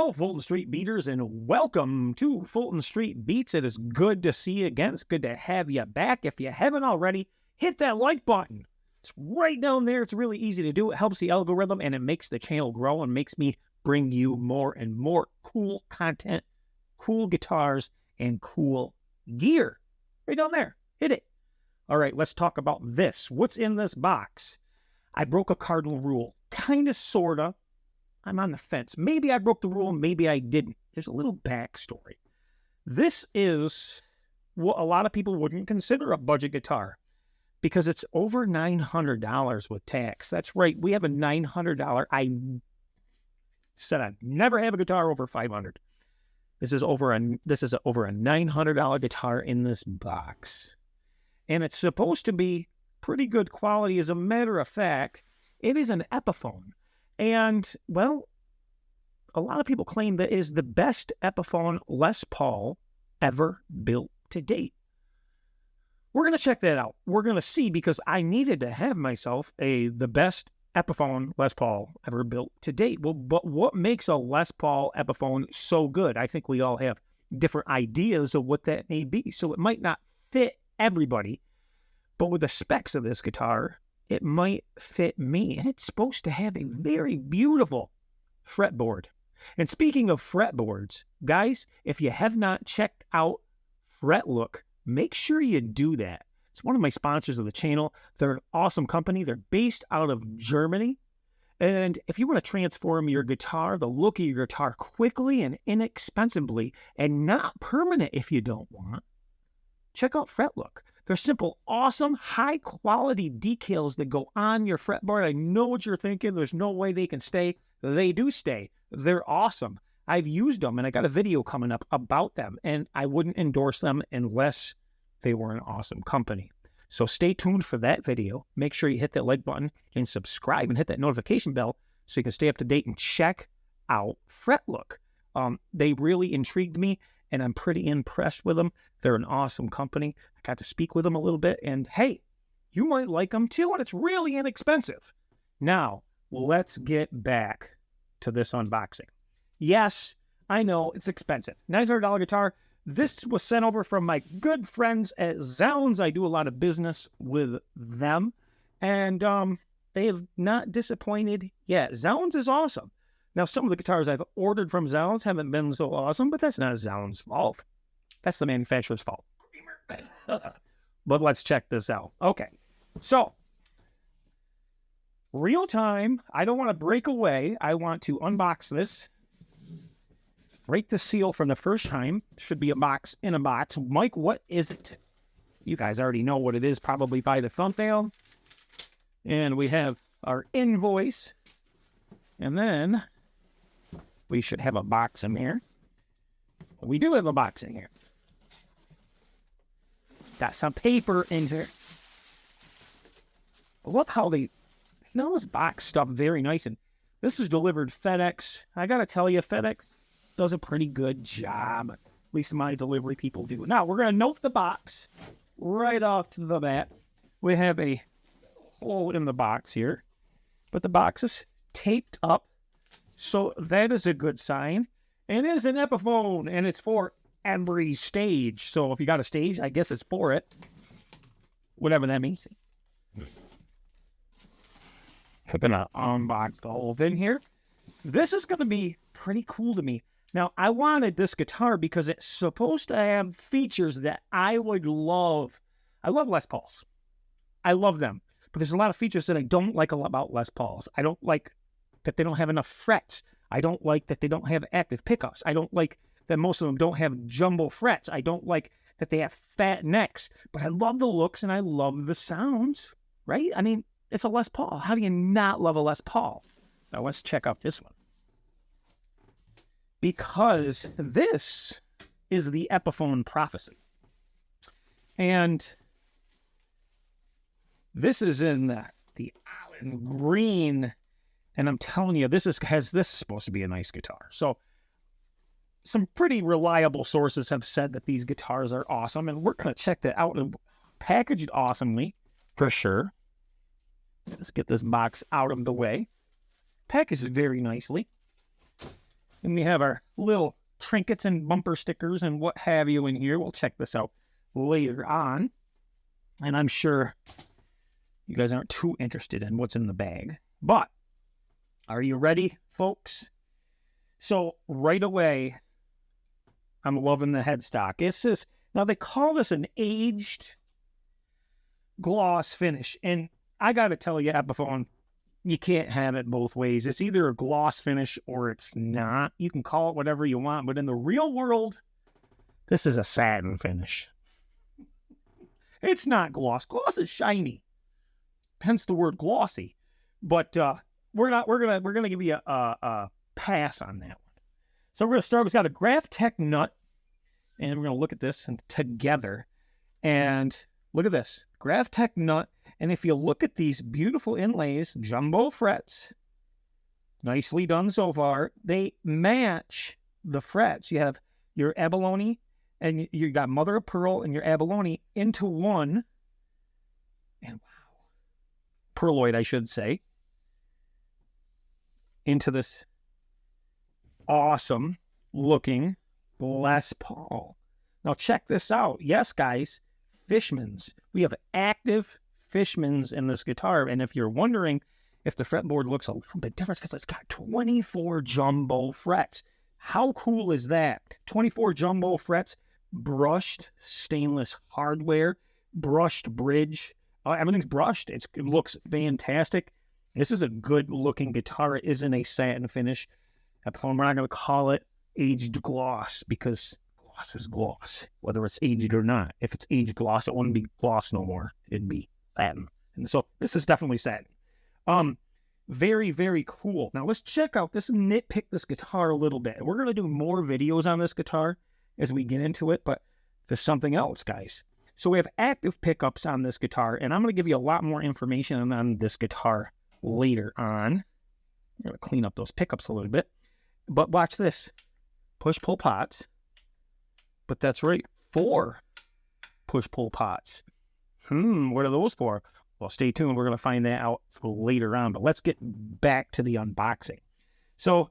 Hello, Fulton Street Beaters, and welcome to Fulton Street Beats. It is good to see you again. It's good to have you back. If you haven't already, hit that like button. It's right down there. It's really easy to do. It helps the algorithm, and it makes the channel grow and makes me bring you more and more cool content, cool guitars, and cool gear. Right down there. Hit it. All right, let's talk about this. What's in this box? I broke a cardinal rule. Kind of, sort of. I'm on the fence. Maybe I broke the rule, maybe I didn't. There's a little backstory. This is what a lot of people wouldn't consider a budget guitar because it's over $900 with tax. That's right. We have a $900. I said I'd never have a guitar over $500. This is over a $900 guitar in this box. And it's supposed to be pretty good quality. As a matter of fact, it is an Epiphone. And, well, a lot of people claim that it is the best Epiphone Les Paul ever built to date. We're going to check that out. We're going to see, because I needed to have myself the best Epiphone Les Paul ever built to date. Well, but what makes a Les Paul Epiphone so good? I think we all have different ideas of what that may be. So it might not fit everybody, but with the specs of this guitar, it might fit me. And it's supposed to have a very beautiful fretboard. And speaking of fretboards, guys, if you have not checked out Fretlook, make sure you do that. It's one of my sponsors of the channel. They're an awesome company. They're based out of Germany. And if you want to transform your guitar, the look of your guitar quickly and inexpensively, and not permanent if you don't want, check out Fretlook. They're simple, awesome, high-quality decals that go on your fretboard. I know what you're thinking. There's no way they can stay. They do stay. They're awesome. I've used them, and I got a video coming up about them, and I wouldn't endorse them unless they were an awesome company. So stay tuned for that video. Make sure you hit that like button and subscribe and hit that notification bell so you can stay up to date and check out Fretlook. They really intrigued me, and I'm pretty impressed with them. They're an awesome company. I got to speak with them a little bit, and hey, you might like them too, and it's really inexpensive. Now, let's get back to this unboxing. Yes, I know it's expensive. $900 guitar. This was sent over from my good friends at Zounds. I do a lot of business with them, and they have not disappointed yet. Zounds is awesome. Now, some of the guitars I've ordered from Zounds haven't been so awesome, but that's not Zounds' fault. That's the manufacturer's fault. But let's check this out. Okay, so real time. I don't want to break away. I want to unbox this. Break the seal from the first time. Should be a box in a box. Mike, what is it? You guys already know what it is, probably by the thumbnail. And we have our invoice. And then we should have a box in here. We do have a box in here. Got some paper in here. Look how they, this box stuff very nice. And this was delivered FedEx. I got to tell you, FedEx does a pretty good job. At least my delivery people do. Now, we're going to note the box right off to the bat. We have a hole in the box here, but the box is taped up. So that is a good sign. And it is an Epiphone, and it's for every stage. So if you got a stage, I guess it's for it. Whatever that means. I'm going to unbox the whole thing here. This is going to be pretty cool to me. Now, I wanted this guitar because it's supposed to have features that I would love. I love Les Pauls. I love them. But there's a lot of features that I don't like about Les Pauls. I don't like that they don't have enough frets. I don't like that they don't have active pickups. I don't like that most of them don't have jumbo frets. I don't like that they have fat necks. But I love the looks and I love the sounds, right? I mean, it's a Les Paul. How do you not love a Les Paul? Now, let's check out this one. Because this is the Epiphone Prophecy. And this is in the olive green. And I'm telling you, this is supposed to be a nice guitar. So some pretty reliable sources have said that these guitars are awesome. And we're going to check that out and package it awesomely for sure. Let's get this box out of the way. Package it very nicely. And we have our little trinkets and bumper stickers and what have you in here. We'll check this out later on. And I'm sure you guys aren't too interested in what's in the bag. But are you ready, folks? So right away, I'm loving the headstock. Now they call this an aged gloss finish. And I got to tell you, Epiphone, you can't have it both ways. It's either a gloss finish or it's not. You can call it whatever you want, but in the real world, this is a satin finish. It's not gloss. Gloss is shiny, hence the word glossy. But we're gonna give you a pass on that one. So we're gonna start. We've got a Graphtec nut, and we're gonna look at this and together. And look at this Graphtec nut. And if you look at these beautiful inlays, jumbo frets, nicely done so far, they match the frets. You have your abalone, and you got mother of pearl and your abalone into one. And wow, pearloid, I should say, into this awesome looking Les Paul. Now check this out. Yes, guys, Fishmans. We have active Fishmans in this guitar, and if you're wondering if the fretboard looks a little bit different, because it's got 24 jumbo frets. How cool is that? 24 jumbo frets, brushed stainless hardware, brushed bridge. Everything's brushed. It looks fantastic. This is a good looking guitar. It isn't a satin finish. We're not going to call it aged gloss because gloss is gloss, whether it's aged or not. If it's aged gloss, it wouldn't be gloss no more. It'd be satin. And so this is definitely satin. Very, very cool. Now let's check out this, nitpick this guitar a little bit. We're going to do more videos on this guitar as we get into it, but there's something else, guys. So we have active pickups on this guitar, and I'm going to give you a lot more information on this guitar later on. I'm going to clean up those pickups a little bit. But watch this. Push-pull pots. But that's right, 4 push-pull pots. What are those for? Well, stay tuned. We're going to find that out later on. But let's get back to the unboxing. So,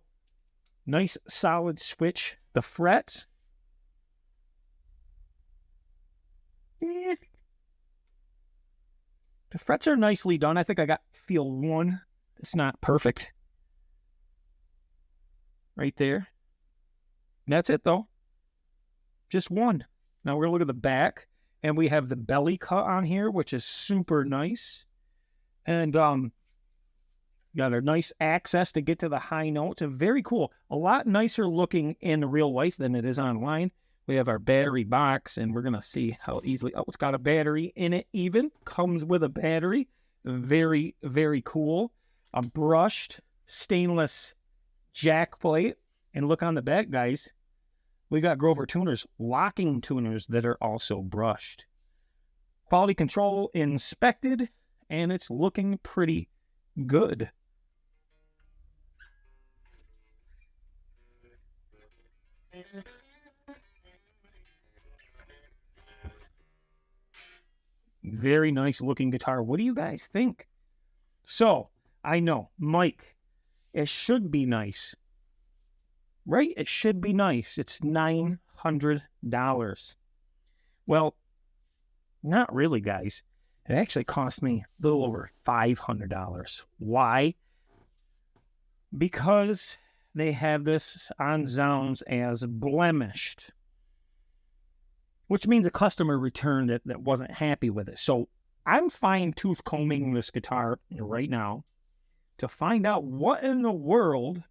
nice solid switch. The frets. The frets are nicely done. I think I got feel 1. It's not perfect. Right there. That's it, though. Just 1. Now we're going to look at the back. And we have the belly cut on here, which is super nice. And got a nice access to get to the high notes. And very cool. A lot nicer looking in real life than it is online. We have our battery box, and we're going to see how easily... Oh, it's got a battery in it even. Comes with a battery. Very, very cool. A brushed stainless jack plate. And look on the back, guys. We got Grover tuners, locking tuners that are also brushed. Quality control inspected, and it's looking pretty good. Very nice looking guitar. What do you guys think? So, I know, Mike, it should be nice. Right? It should be nice. It's $900. Well, not really, guys. It actually cost me a little over $500. Why? Because they have this on Zounds as blemished, which means a customer returned it that wasn't happy with it. So I'm fine-tooth combing this guitar right now to find out what in the world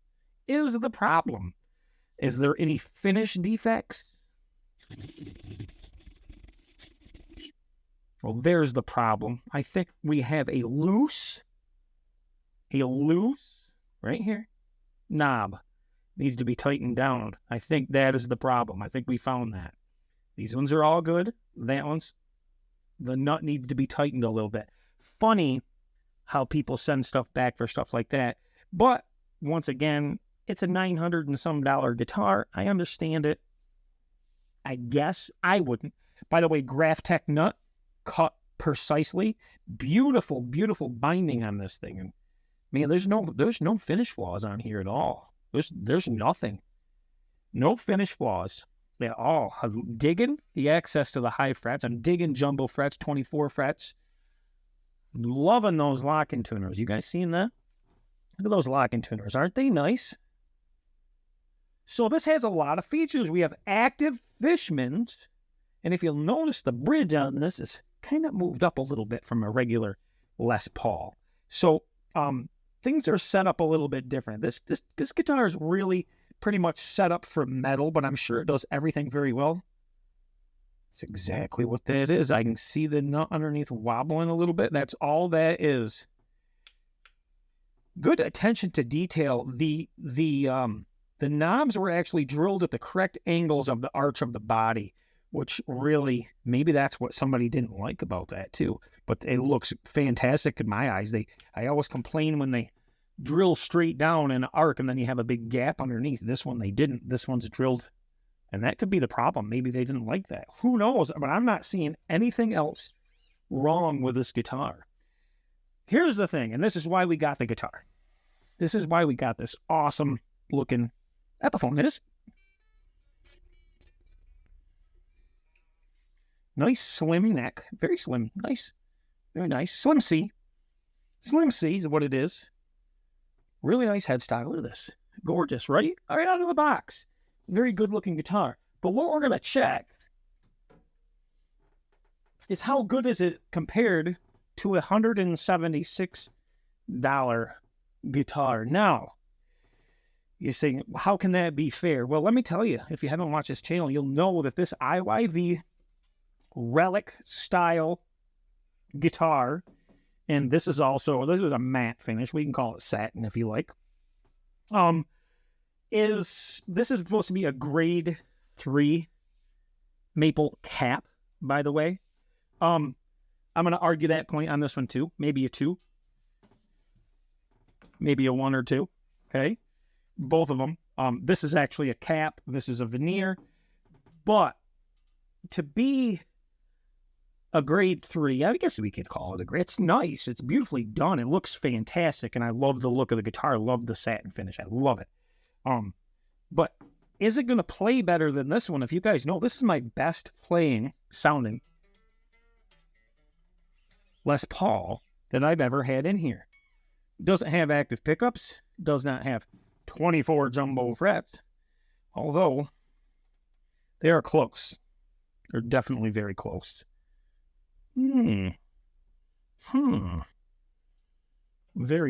is the problem. Is there any finish defects? Well, there's the problem. I think we have a loose, right here, knob. Needs to be tightened down. I think that is the problem. I think we found that. These ones are all good. That one's, the nut needs to be tightened a little bit. Funny how people send stuff back for stuff like that. But, once again, it's a $900 and some guitar. I understand it. I guess I wouldn't. By the way, Graphtec nut, cut precisely. Beautiful, beautiful binding on this thing. And man, there's no finish flaws on here at all. There's nothing. No finish flaws at all. I'm digging the access to the high frets. I'm digging jumbo frets, 24 frets. Loving those lock-in tuners. You guys seen that? Look at those lock-in tuners. Aren't they nice? So this has a lot of features. We have active Fishmans. And if you'll notice, the bridge on this is kind of moved up a little bit from a regular Les Paul. So things are set up a little bit different. This guitar is really pretty much set up for metal, but I'm sure it does everything very well. That's exactly what that is. I can see the nut underneath wobbling a little bit. That's all that is. Good attention to detail. The knobs were actually drilled at the correct angles of the arch of the body, which really, maybe that's what somebody didn't like about that too. But it looks fantastic in my eyes. I always complain when they drill straight down in an arc and then you have a big gap underneath. This one they didn't. This one's drilled, and that could be the problem. Maybe they didn't like that. Who knows? But I'm not seeing anything else wrong with this guitar. Here's the thing, and this is why we got the guitar. This is why we got this awesome looking Epiphone. It is nice slim neck, very slim, nice, very nice. Slim C is what it is. Really nice headstock. Look at this, gorgeous, right? Right out of the box. Very good looking guitar. But what we're gonna check is how good is it compared to a $176 guitar. Now, you're saying, how can that be fair? Well, let me tell you, if you haven't watched this channel, you'll know that this IYV relic style guitar, and this is a matte finish. We can call it satin if you like. This is supposed to be a grade 3 maple cap, by the way. I'm going to argue that point on this one too. Maybe a 2. Maybe a 1 or 2. Okay. Both of them. This is actually a cap. This is a veneer. But to be a grade 3, I guess we could call it a grade. It's nice. It's beautifully done. It looks fantastic. And I love the look of the guitar. I love the satin finish. I love it. But is it going to play better than this one? If you guys know, this is my best sounding Les Paul that I've ever had in here. It doesn't have active pickups. It does not have 24 jumbo frets, although they are close. They're definitely very close. Very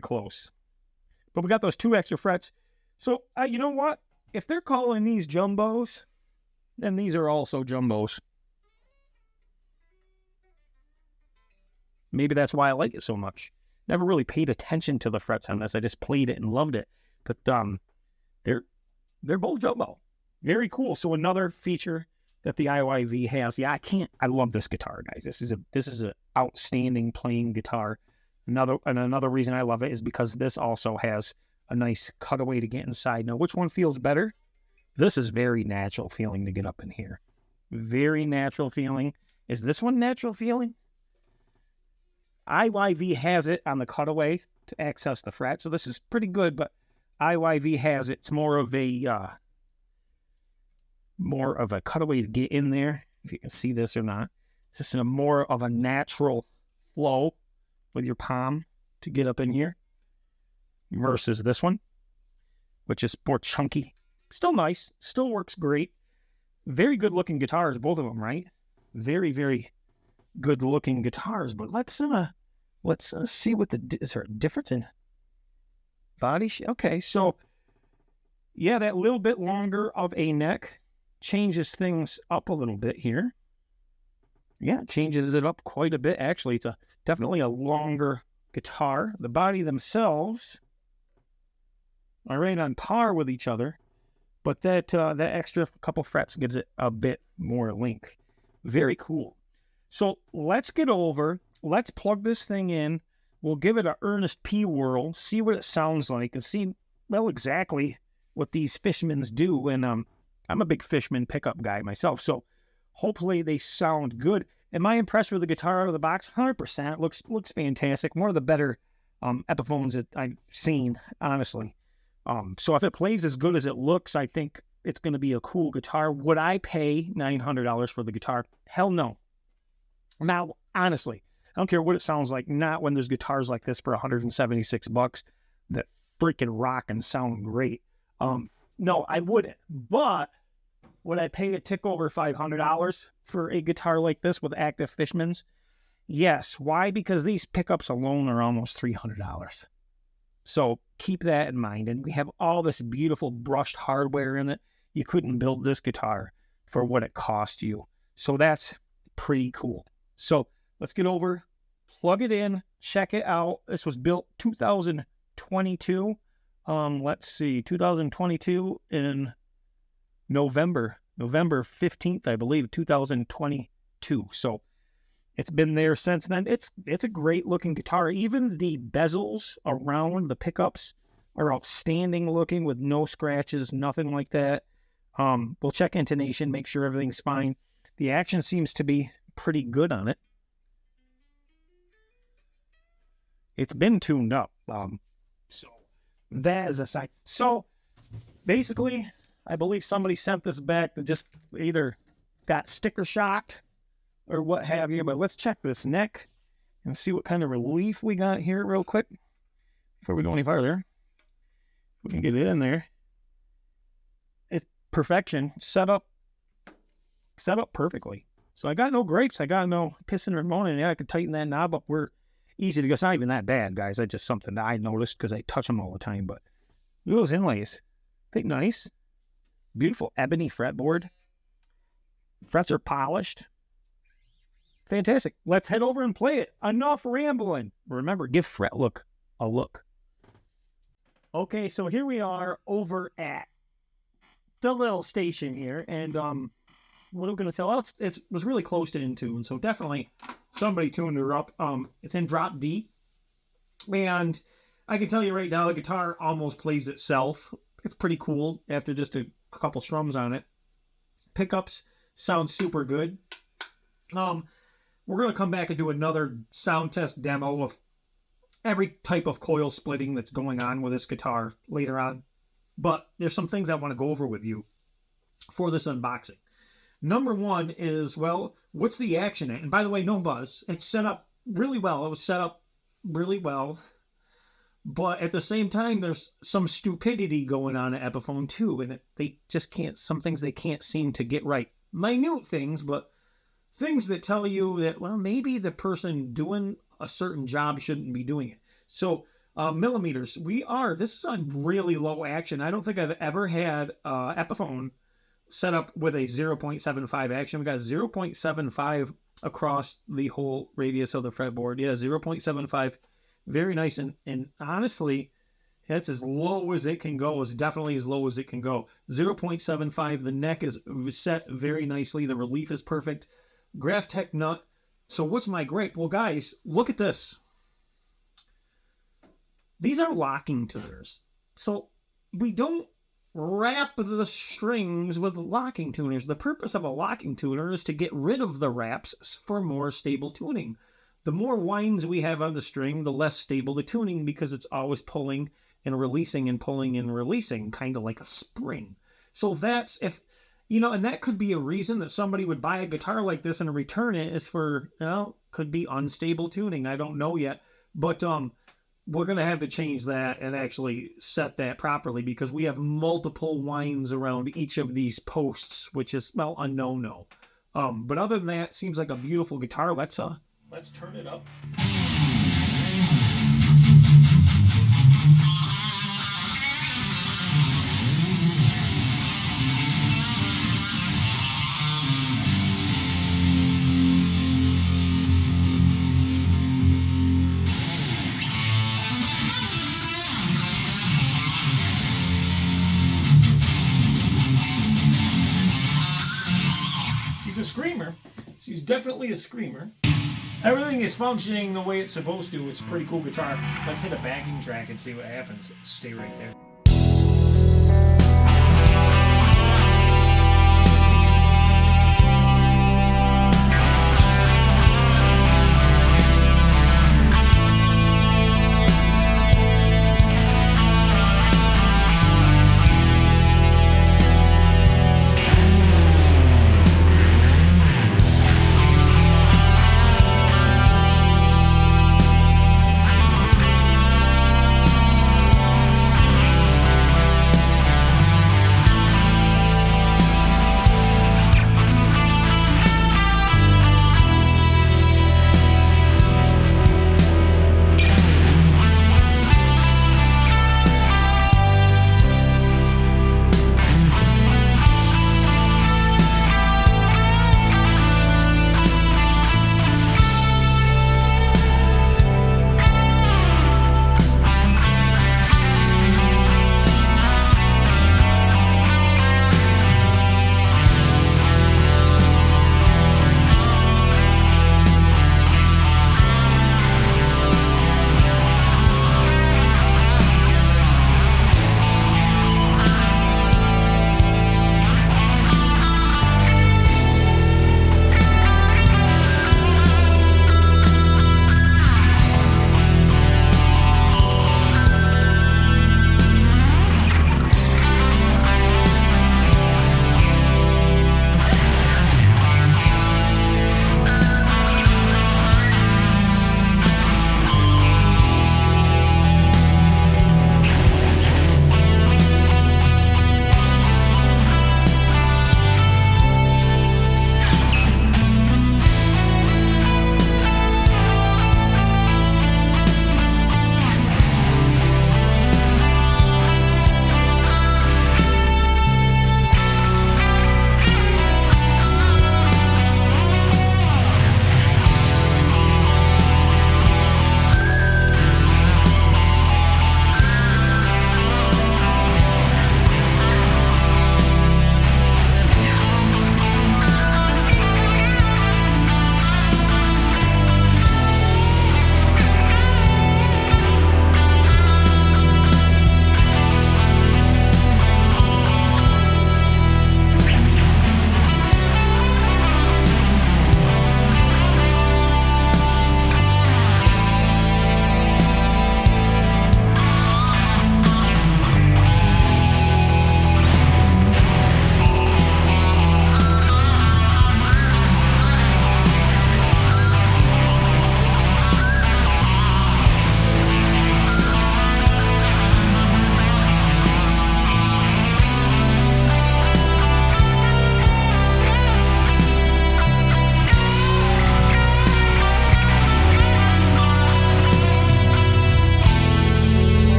close. But we got those 2 extra frets. So, you know what? If they're calling these jumbos, then these are also jumbos. Maybe that's why I like it so much. Never really paid attention to the frets on this. I just played it and loved it. But they're both jumbo. Very cool. So another feature that the IYV has. Yeah, I love this guitar, guys. This is an outstanding playing guitar. Another reason I love it is because this also has a nice cutaway to get inside. Now, which one feels better? This is very natural feeling to get up in here. Very natural feeling. Is this one natural feeling? IYV has it on the cutaway to access the fret, so this is pretty good, but IYV has it. It's more of a cutaway to get in there, if you can see this or not. It's just more of a natural flow with your palm to get up in here versus this one, which is more chunky. Still nice, still works great. Very good looking guitars, both of them, right? Very, very good looking guitars. But let's see what is there a difference in body? Okay, so yeah, that little bit longer of a neck changes things up a little bit here. Yeah, it changes it up quite a bit. Actually, it's definitely a longer guitar. The body themselves are right on par with each other, but that extra couple frets gives it a bit more length. Very cool. So let's plug this thing in. We'll give it an earnest P whirl, see what it sounds like, and see, well, exactly what these Fishmans do. And I'm a big Fishman pickup guy myself, so hopefully they sound good. Am I impressed with the guitar out of the box? 100%. Looks fantastic. One of the better Epiphones that I've seen, honestly. So if it plays as good as it looks, I think it's going to be a cool guitar. Would I pay $900 for the guitar? Hell no. Now, honestly, I don't care what it sounds like. Not when there's guitars like this for $176 that freaking rock and sound great. No, I wouldn't. But would I pay a tick over $500 for a guitar like this with active Fishmans? Yes. Why? Because these pickups alone are almost $300. So keep that in mind. And we have all this beautiful brushed hardware in it. You couldn't build this guitar for what it cost you. So that's pretty cool. So let's get over, plug it in, check it out. This was built 2022. Let's see, 2022 in November 15th, I believe, 2022. So it's been there since then. It's a great looking guitar. Even the bezels around the pickups are outstanding looking with no scratches, nothing like that. We'll check intonation, make sure everything's fine. The action seems to be pretty good on it. It's been tuned up. So that is a sign. So basically, I believe somebody sent this back that just either got sticker shocked or what have you. But let's check this neck and see what kind of relief we got here real quick before we go any farther. We can get it in there. It's perfection. Set up perfectly. So I got no grapes. I got no pissing or moaning. Yeah, I could tighten that knob up. We're easy to go. It's not even that bad, guys. That's just something that I noticed because I touch them all the time. But those inlays, I think nice. Beautiful ebony fretboard. Frets are polished. Fantastic. Let's head over and play it. Enough rambling. Remember, give Fretlook a look. Okay, so here we are over at the little station here. And what I'm going to tell, it was really close to in tune. So definitely somebody tuned her up. It's in drop D. And I can tell you right now, the guitar almost plays itself. It's pretty cool after just a couple strums on it. Pickups sound super good. We're going to come back and do another sound test demo of every type of coil splitting that's going on with this guitar later on. But there's some things I want to go over with you for this unboxing. Number one is, well, what's the action at? And by the way, no buzz. It's set up really well. It was set up really well. But at the same time, there's some stupidity going on at Epiphone too. And they just can't, some things they can't seem to get right. Minute things, but things that tell you that, well, maybe the person doing a certain job shouldn't be doing it. So millimeters, this is on really low action. I don't think I've ever had Epiphone set up with a 0.75 action. We got 0.75 across the whole radius of the fretboard. Yeah, 0.75. Very nice. And honestly, that's as low as it can go. It's definitely as low as it can go. 0.75. The neck is set very nicely. The relief is perfect. Graphtec nut. So what's my gripe? Well, guys, look at this. These are locking tuners. So we don't wrap the strings with locking tuners. The purpose of a locking tuner is to get rid of the wraps for more stable tuning. The more winds we have on the string, the less stable the tuning, because it's always pulling and releasing and pulling and releasing, kind of like a spring. So that's, if, you know, and that could be a reason that somebody would buy a guitar like this and return it, is for, well, could be unstable tuning. I don't know yet. But we're going to have to change that and actually set that properly, because we have multiple winds around each of these posts, which is, well, a no-no. But other than that, seems like a beautiful guitar. Let's turn it up. She's a screamer. She's definitely a screamer. Everything is functioning the way it's supposed to. It's a pretty cool guitar. Let's hit a backing track and see what happens. Stay right there.